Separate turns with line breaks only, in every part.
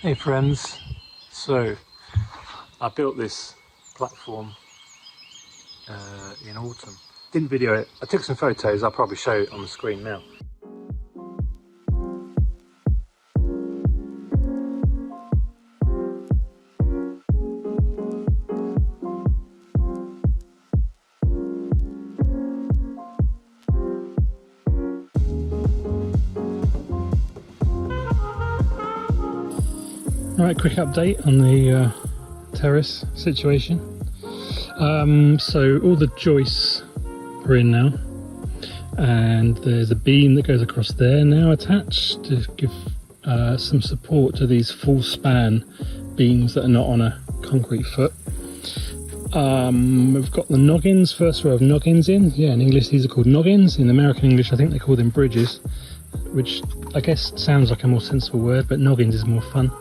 Hey friends, so I built this platform in autumn. Didn't video it, I took some photos, I'll probably show it on the screen now. Alright, quick update on the terrace situation. So all the joists are in now, and there's a beam that goes across there now attached to give some support to these full span beams that are not on a concrete foot. We've got the noggins, first row of noggins in. Yeah, in English these are called noggins. In American English I think they call them bridges, which I guess sounds like a more sensible word, but noggins is more fun.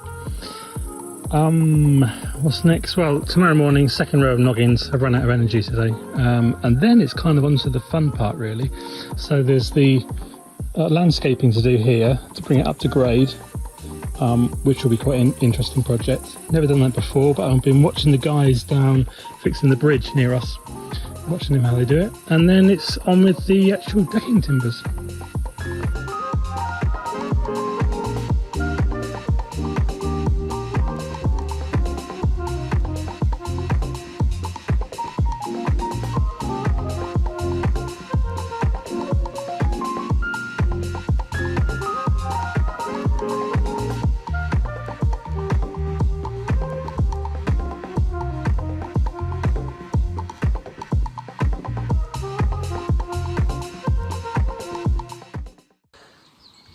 What's next? Well, tomorrow morning, second row of noggins. I've run out of energy today, and then it's kind of onto the fun part really. So there's the landscaping to do here to bring it up to grade, which will be quite an interesting project. Never done that before, but I've been watching the guys down fixing the bridge near us, watching them how they do it, and then it's on with the actual decking timbers.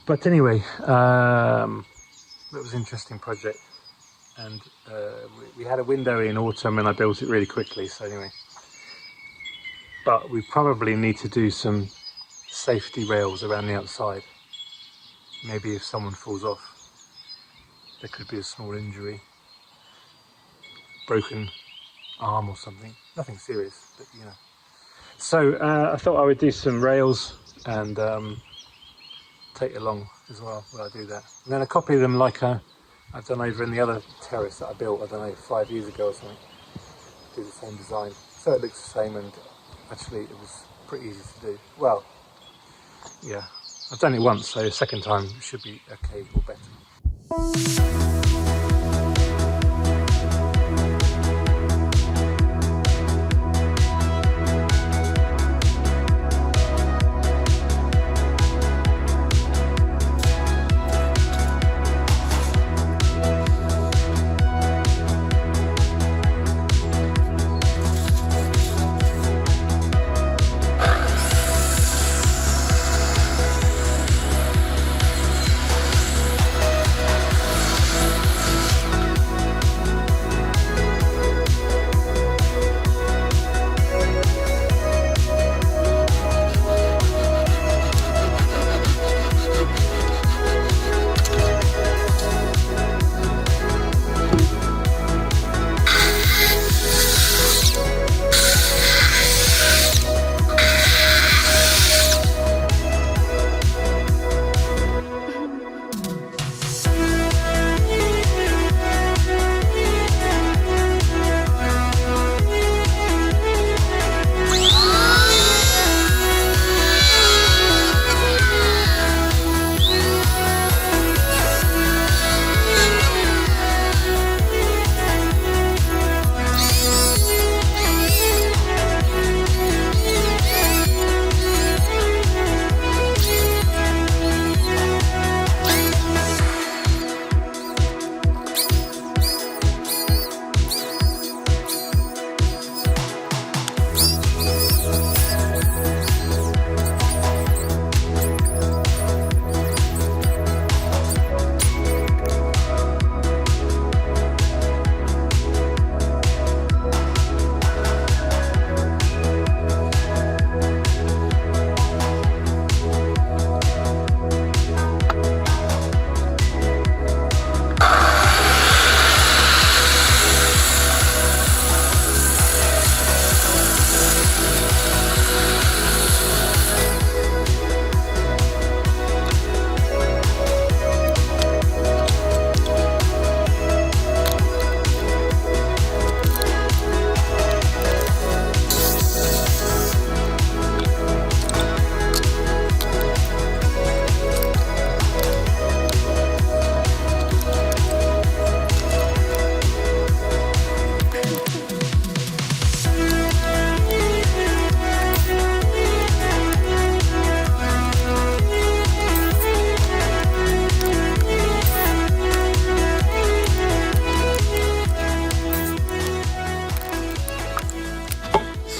But anyway, it was an interesting project, and we had a window in autumn and I built it really quickly, so anyway. But we probably need to do some safety rails around the outside. Maybe if someone falls off, there could be a small injury, broken arm or something. Nothing serious, but you know. So I thought I would do some rails and take along as well while I do that, and then I copy them like I've done over in the other terrace that I built, I don't know, 5 years ago or something. Do the same design, so it looks the same, and actually it was pretty easy to do. Well, yeah, I've done it once, so the second time it should be okay or better.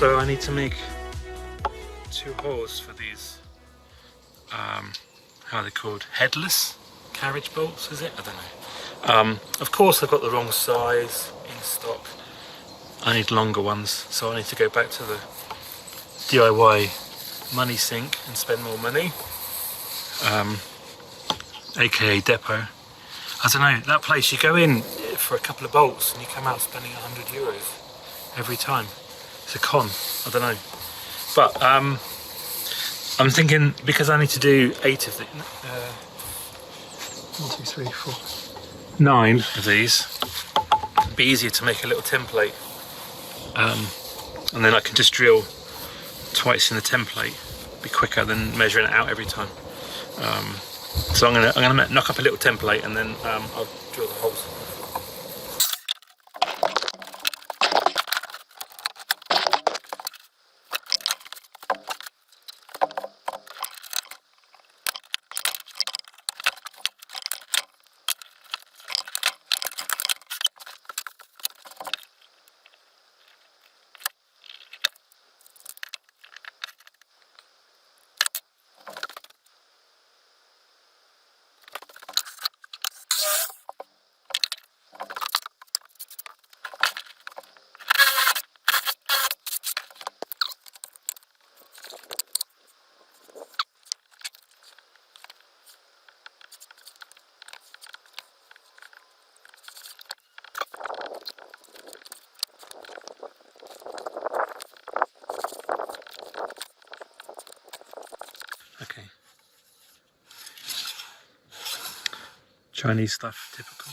So I need to make 2 holes for these, how are they called? Headless carriage bolts, is it? I don't know. Of course I've got the wrong size in stock. I need longer ones, so I need to go back to the DIY money sink and spend more money, aka depot. I don't know, that place, you go in for a couple of bolts and you come out spending €100 every time. It's a con, I don't know. But I'm thinking, because I need to do 8 of the 1, 2, 3, 4, 9 of these, it'd be easier to make a little template, and then I can just drill twice in the template. Be quicker than measuring it out every time. So I'm gonna knock up a little template, and then I'll drill the holes. Okay. Chinese stuff, typical.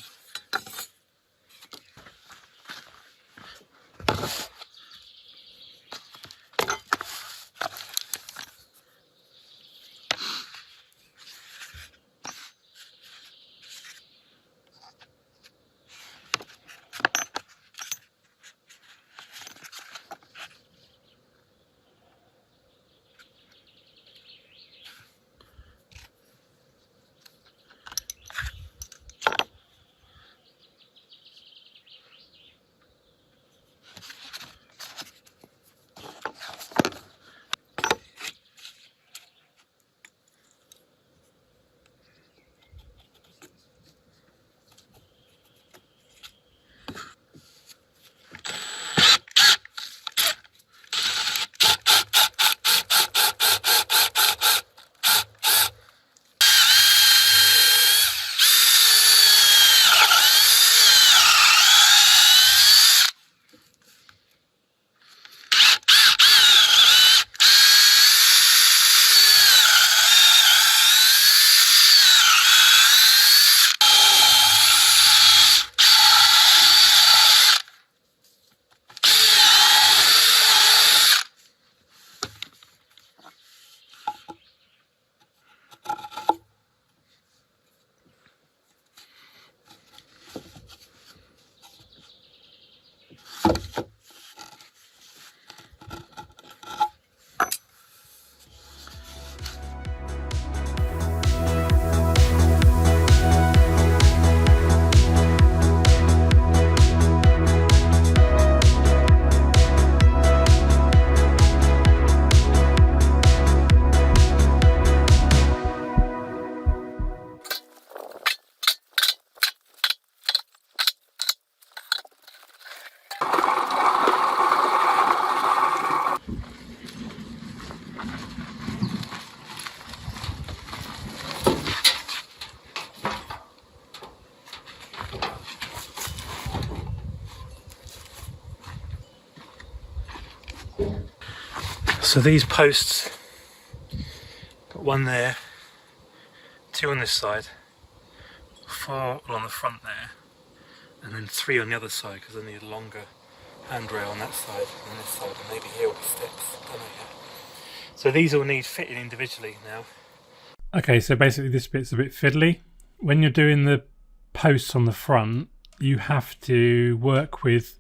So these posts, got one there, 2 on this side, 4 along the front there, and then 3 on the other side because I need a longer handrail on that side and this side, and maybe here with steps, don't know yet. So these all need fitting individually now. Okay, so basically this bit's a bit fiddly. When you're doing the posts on the front, you have to work with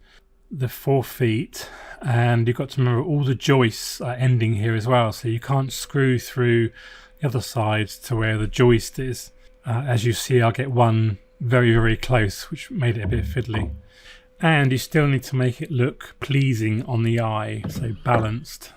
the 4 feet, and you've got to remember all the joists are ending here as well, so you can't screw through the other side to where the joist is. As you see, I'll get one very, very close, which made it a bit fiddly. And you still need to make it look pleasing on the eye, so balanced.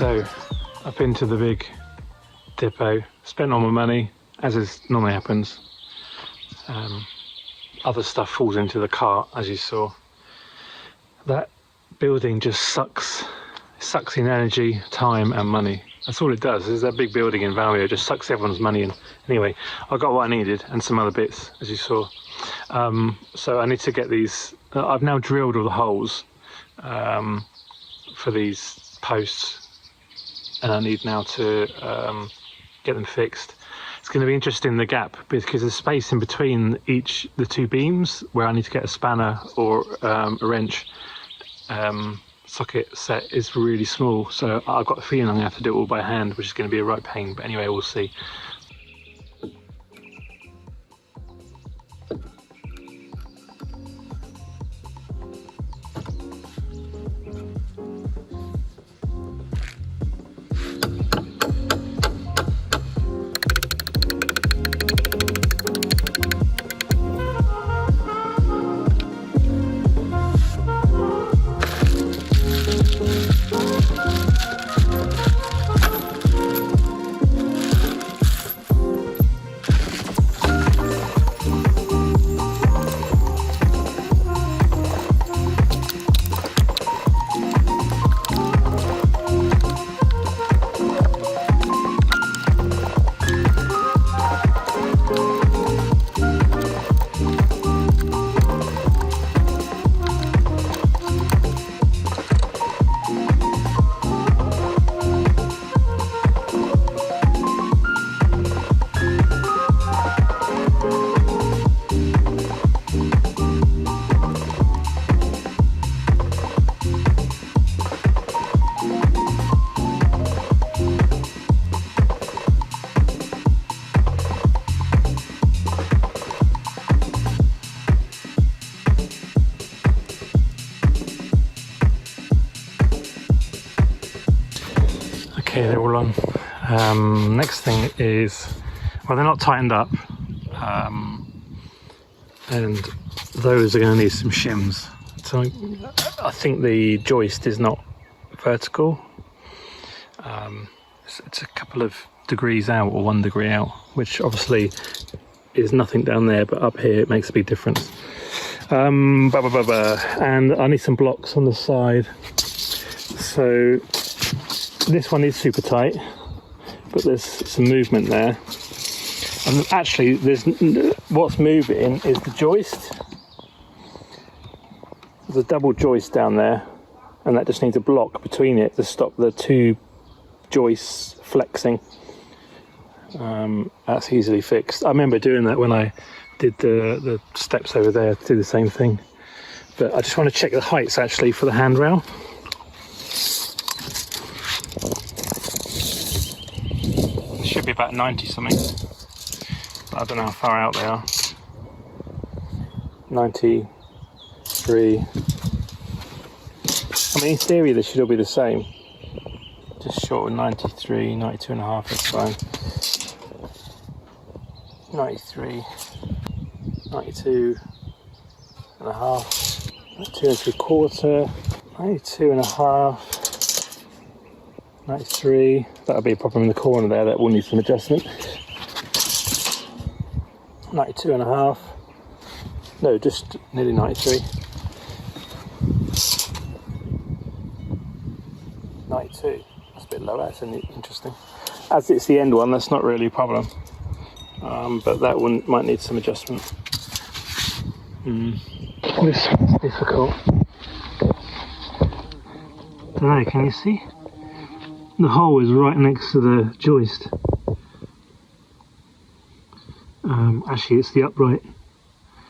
So I've been to the big depot, spent all my money, as is normally happens. Other stuff falls into the cart, as you saw. That building just sucks in energy, time and money. That's all it does. Is that big building in Valmia, it just sucks everyone's money in. Anyway, I got what I needed and some other bits, as you saw. So I need to get these. I've now drilled all the holes for these posts and I need now to get them fixed. It's going to be interesting, the gap, because the space in between the two beams where I need to get a spanner or a wrench socket set is really small, so I've got the feeling I'm going to have to do it all by hand, which is going to be a right pain, but anyway, we'll see. Okay, they're all on. Next thing is, well, they're not tightened up, and those are going to need some shims. So I think the joist is not vertical. It's a couple of degrees out, or 1 degree out, which obviously is nothing down there, but up here it makes a big difference. And I need some blocks on the side. So this one is super tight, but there's some movement there. And actually, what's moving is the joist. There's a double joist down there, and that just needs a block between it to stop the two joists flexing. That's easily fixed. I remember doing that when I did the steps over there to do the same thing. But I just want to check the heights actually for the handrail. It should be about 90 something, but I don't know how far out they are. 93. I mean, in theory they should all be the same. Just short of 93, 92 and a half, that's fine. 93, 92 and a half, 92 and 3/4, 92 and a half. 93, that'll be a problem in the corner there, that will need some adjustment. 92 and a half, no, just nearly 93. 92, that's a bit low, that's interesting. As it's the end one, that's not really a problem, but that one might need some adjustment. This one's difficult. There, can you see? The hole is right next to the joist. Actually, it's the upright,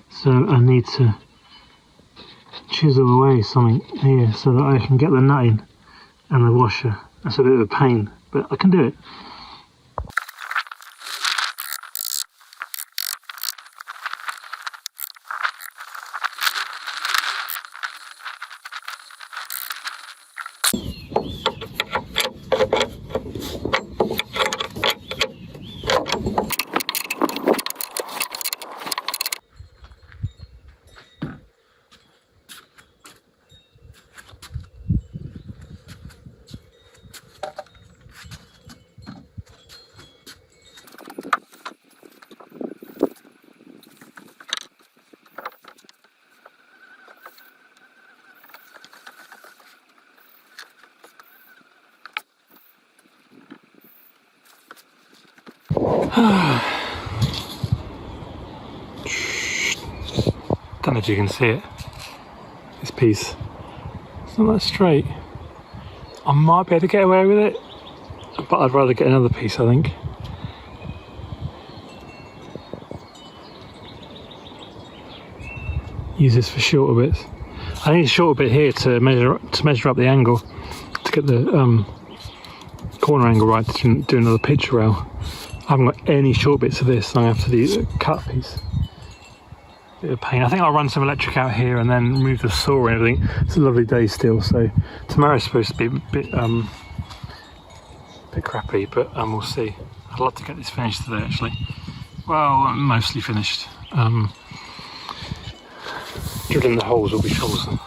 so I need to chisel away something here so that I can get the nutting and the washer. That's a bit of a pain, but I can do it. Don't know if you can see it, this piece, it's not that straight. I might be able to get away with it, but I'd rather get another piece, I think. Use this for shorter bits. I need a shorter bit here to measure up the angle, to get the corner angle right, to do another picture rail. I haven't got any short bits of this, so I'm going to have to do a cut piece. Bit of pain. I think I'll run some electric out here and then remove the saw and everything. It's a lovely day still, so tomorrow's supposed to be a bit crappy, but we'll see. I'd like to get this finished today, actually. Well, mostly finished. Drilling the holes will be troublesome.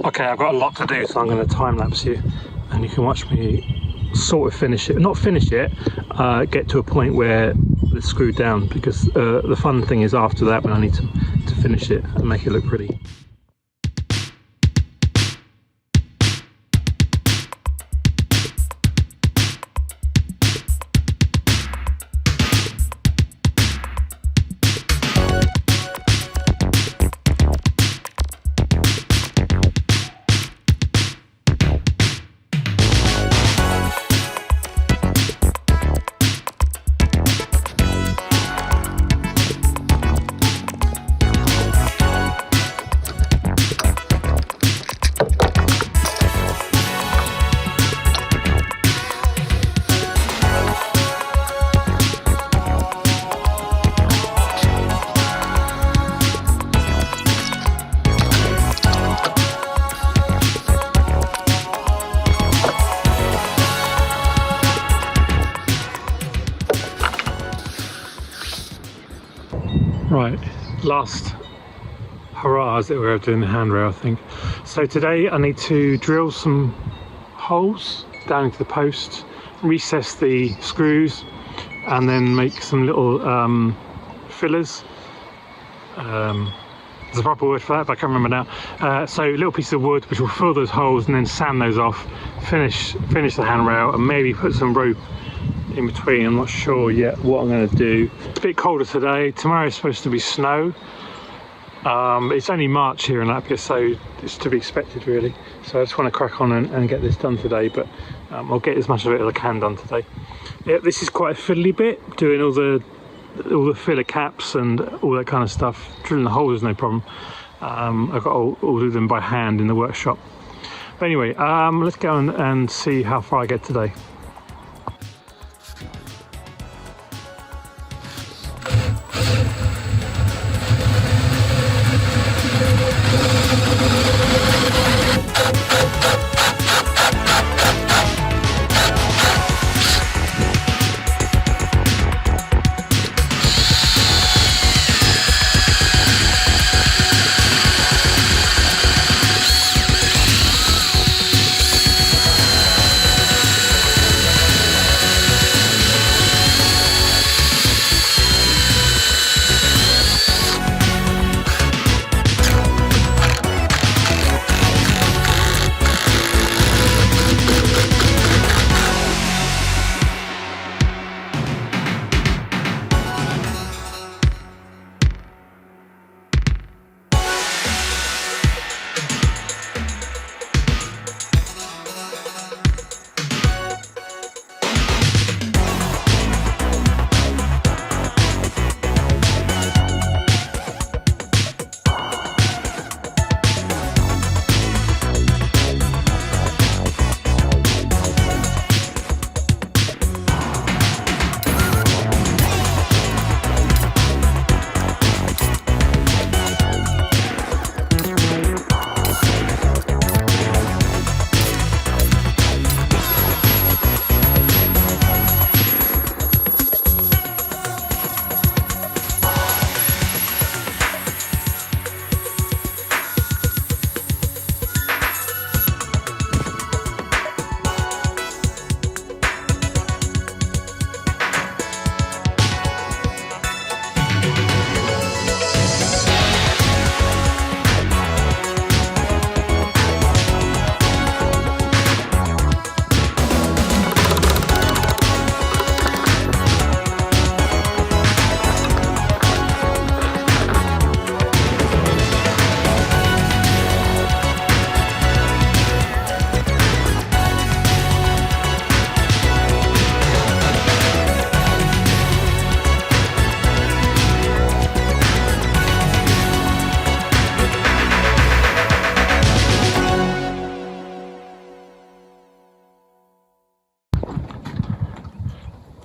Okay, I've got a lot to do, so I'm going to time lapse you, and you can watch me sort of finish it. Not finish it, get to a point where it's screwed down, because the fun thing is after that, when I need to finish it and make it look pretty. Right, last hurrah as it were of doing the handrail, I think. So today I need to drill some holes down into the post, recess the screws, and then make some little fillers. There's a proper word for that, but I can't remember now. So little pieces of wood which will fill those holes and then sand those off, finish the handrail, and maybe put some rope in between. I'm not sure yet what I'm going to do. It's a bit colder today. Tomorrow is supposed to be snow. It's only March here in Latvia, so it's to be expected really. So I just want to crack on and get this done today, but I'll get as much of it as I can done today. Yeah, this is quite a fiddly bit, doing all the filler caps and all that kind of stuff. Drilling the holes is no problem. I've got to all do them by hand in the workshop. But anyway, let's go and see how far I get today.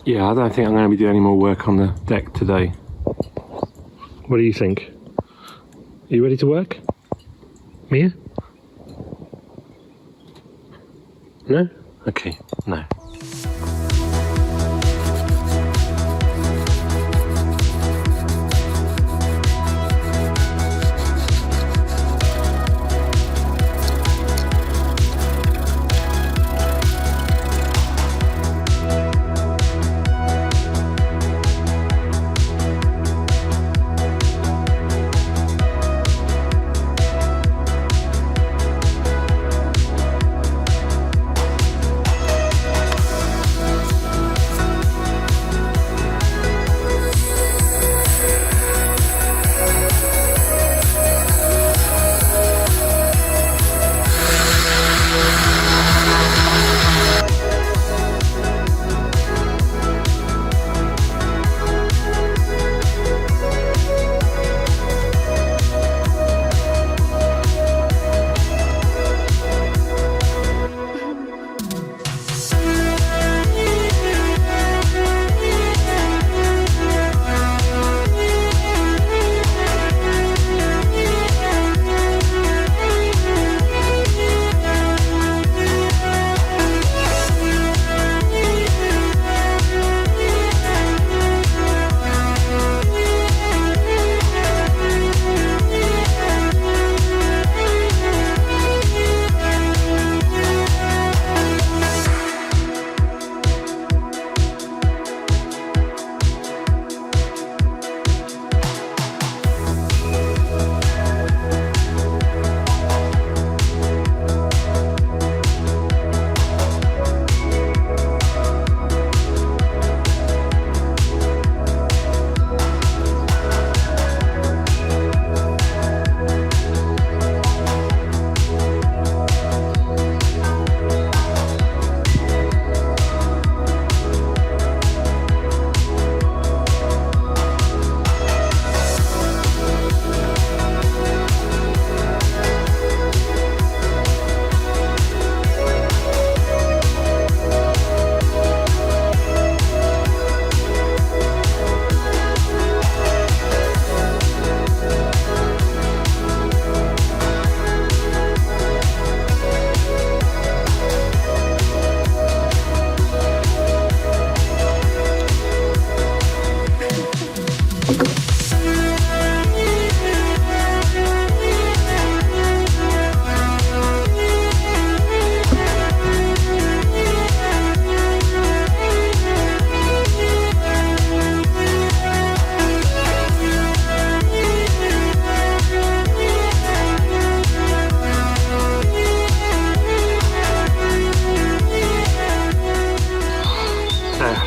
Yeah, I don't think I'm going to be doing any more work on the deck today. What do you think? Are you ready to work? Mia? No? Okay, no.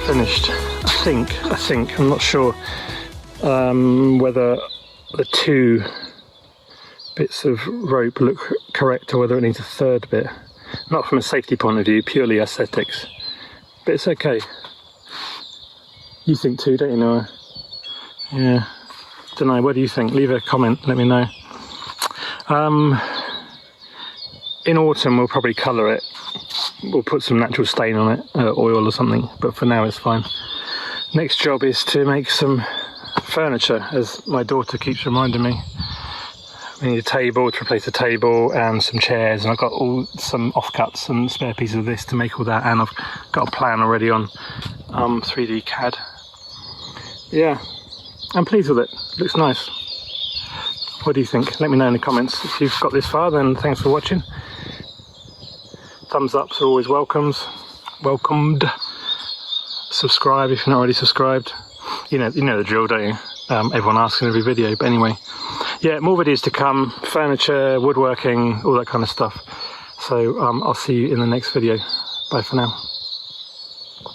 Finished. I think, I'm not sure whether the two bits of rope look correct or whether it needs a third bit. Not from a safety point of view, purely aesthetics. But it's okay. You think too, don't you, Noah? Yeah. Don't know, what do you think? Leave a comment, let me know. In autumn we'll probably colour it. We'll put some natural stain on it, oil or something, but for now it's fine. Next job is to make some furniture, as my daughter keeps reminding me. We need a table to replace the table and some chairs, and I've got some offcuts and spare pieces of this to make all that, and I've got a plan already on 3D CAD. Yeah, I'm pleased with it. Looks nice. What do you think? Let me know in the comments. If you've got this far, then thanks for watching. Thumbs ups are always welcomed. Subscribe if you're not already subscribed. You know the drill, don't you? Everyone asks in every video, but anyway. Yeah, more videos to come. Furniture, woodworking, all that kind of stuff. So I'll see you in the next video. Bye for now.